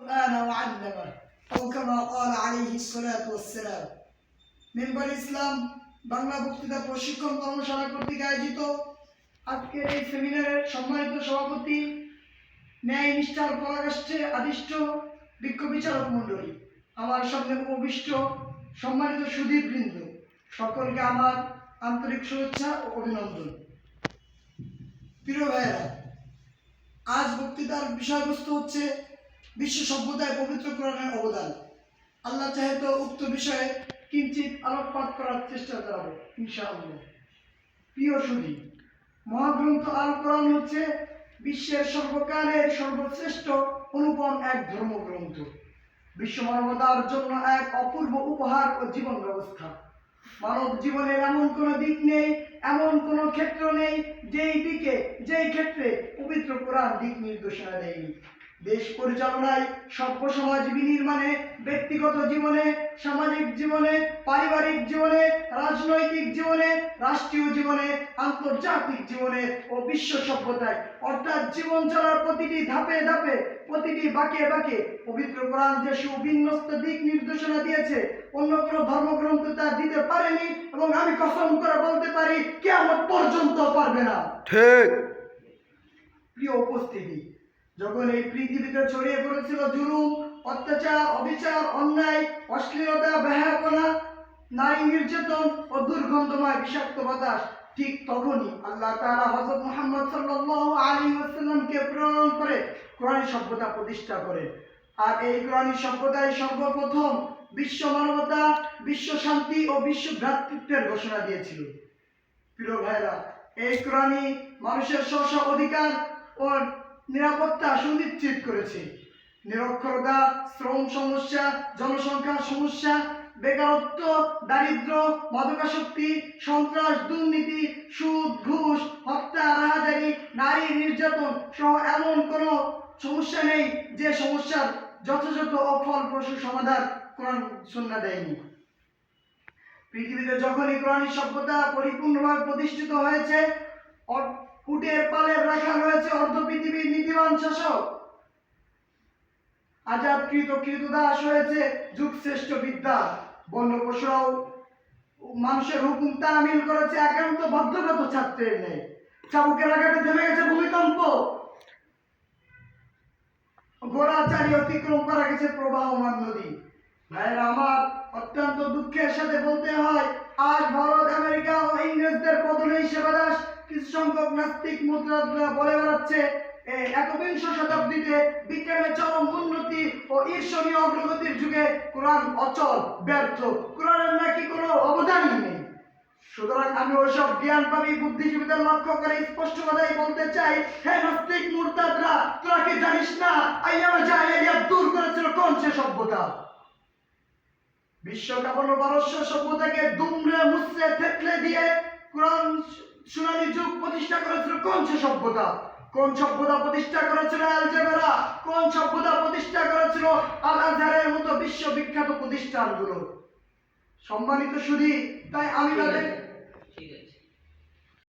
القرآن وعلمه أو كما قال عليه الصلاة والسلام member ইসলাম বাংলা বক্তৃতা প্রশিক্ষণ কর্মশালা কর্তৃক আয়োজিত আজকের এই সেমিনারের সম্মানিত সভাপতি ন্যায় নিষ্ঠার পরাকাষ্ঠে আদিষ্ট বিজ্ঞ বিচারক মণ্ডলী, আমার সামনে উপবিষ্ট সম্মানিত সুধীবৃন্দ, সকলকে আমার আন্তরিক শুভেচ্ছা ও অভিনন্দন। প্রিয় ভাইয়েরা, আজ বক্তৃতার বিষয়বস্তু হচ্ছে বিশ্ব সভ্যতায় পবিত্র কোরআনের অবদান। আল্লাহ চাহে তো উক্ত বিষয়ে কিঞ্চিত আলোকপাত করার চেষ্টা করাবো ইনশাআল্লাহ। প্রিয় সুধী, মহাগ্রন্থ আল কোরআন হচ্ছে বিশ্বের সর্বকালের সর্বশ্রেষ্ঠ অনুপম এক ধর্মগ্রন্থ, বিশ্ব মানবতার জন্য এক অপূর্ব উপহার ও জীবন ব্যবস্থা। মানব জীবনের এমন কোনো দিক নেই, এমন কোনো ক্ষেত্র নেই যেই ক্ষেত্রে পবিত্র কোরআন দিক নির্দেশনা দেয়নি। দেশ পরিচালনায়, সভ্য সমাজ বিনির্মাণে, ব্যক্তিগত জীবনে, সামাজিক জীবনে, পারিবারিক জীবনে, রাজনৈতিক জীবনে, রাষ্ট্রীয় জীবনে, আন্তর্জাতিক জীবনে ও বিশ্ব সভ্যতায়, অর্থাৎ জীবন চলার প্রতিটি ধাপে ধাপে, প্রতিটি বাঁকে বাঁকে পবিত্র কোরআন যে সুবিন্যস্ত দিক নির্দেশনা দিয়েছে, অন্য কোনো ধর্মগ্রন্থ তা দিতে পারেনি, এবং আমি কসম করে বলতে পারি কিয়ামত পর্যন্ত পারবে না। ঠিক। প্রিয় উপস্থিতি, যখন এই পৃথিবীতে ছড়িয়ে পড়েছিল জুলুম, অত্যাচার, অবিচার, অন্যায়, অশ্লীলতা, বেহায়াপনা, নারী নির্যাতন ও দুর্গন্ধময় বিষাক্ত বাতাস, ঠিক তখনই আল্লাহ তাআলা হযরত মুহাম্মদ সাল্লাল্লাহু আলাইহি ওয়াসাল্লামকে প্রেরণ করে কোরআনী সভ্যতা প্রতিষ্ঠা করেন। আর এই কোরআনী সভ্যতায় সর্বপ্রথম বিশ্ব মানবতা, বিশ্ব শান্তি ও বিশ্ব ভ্রাতৃত্বের ঘোষণা দিয়েছিল। প্রিয় ভাইরা, এই কোরআনই মানুষের স্ব অধিকার ও নিরাপত্তা সুনিশ্চিত করেছে। নিরক্ষরতা, শ্রম সমস্যা, জনসংখ্যার সমস্যা, বেকারত্ব, দারিদ্র, মাদকাসক্তি, সন্ত্রাস, দুর্নীতি, সুদ, ঘুষ, হত্যা, রাহাজানি, নারী নির্যাতন সহ এমন কোনো সমস্যা নেই যে সমস্যার যথাযথ ও ফলপ্রসূ সমাধান কোরআন সুন্নাহ দেয়নি। পৃথিবীতে যখনই কোরআনী সভ্যতা পরিপূর্ণভাবে প্রতিষ্ঠিত হয়েছে, উটের পালের রাখা রয়েছে অর্ধ পৃথিবীর নীতিবান শাসক, আজাদকৃত কৃতদাস হয়েছে যুগশ্রেষ্ঠ বিদ্যা, বন্য পশুরাও মানুষের হুকুম তামিল করেছে একান্ত বদ্ধগত ছাত্রের নেই, চাবুকের আঘাতে থেমে গেছে ভূমিকম্প, ঘোড়া চালিয়ে অতিক্রম করা গেছে প্রবাহমান নদী। ভাইয়েরা আমার, অত্যন্ত দুঃখের সাথে বলতে হয়, আজ ভারত, আমেরিকা ও ইংরেজদের পতনেই সেবাদাস কিছু সংখ্যক নাস্তিক মুদ্রাদরা বলে বেড়াচ্ছে একবিংশ শতাব্দীতে বিজ্ঞানের চরম উন্নতি ও ঈর্ষণীয় অগ্রগতির যুগে কোরআন অচল, ব্যর্থ, কোরআনের নাকি কোনো অবদানই নেই। সুতরাং আমি ওইসব জ্ঞানপামী বুদ্ধিজীবীদের লক্ষ্য করে স্পষ্ট কথাই বলতে চাই, হে নাস্তিক মুরতাদরা, তোরা কি জানিস না আইয়ামে জাহেলিয়াত দূর করেছিল কোন সে সভ্যতা? বিশ্ব কাঁপানো পারস্য সভ্যতাকে দুমড়ে মুচড়ে থেতলে দিয়ে কোরআন সোনালী যুগ প্রতিষ্ঠা করেছিল কোন সে সভ্যতা? কোন সভ্যতা প্রতিষ্ঠা করেছিল আলজেবেরা? কোন সভ্যতা প্রতিষ্ঠা করেছিল আল আজহারের মতো বিশ্ববিখ্যাত প্রতিষ্ঠানগুলো? সম্মানিত সুধী, তাই আমি তাদের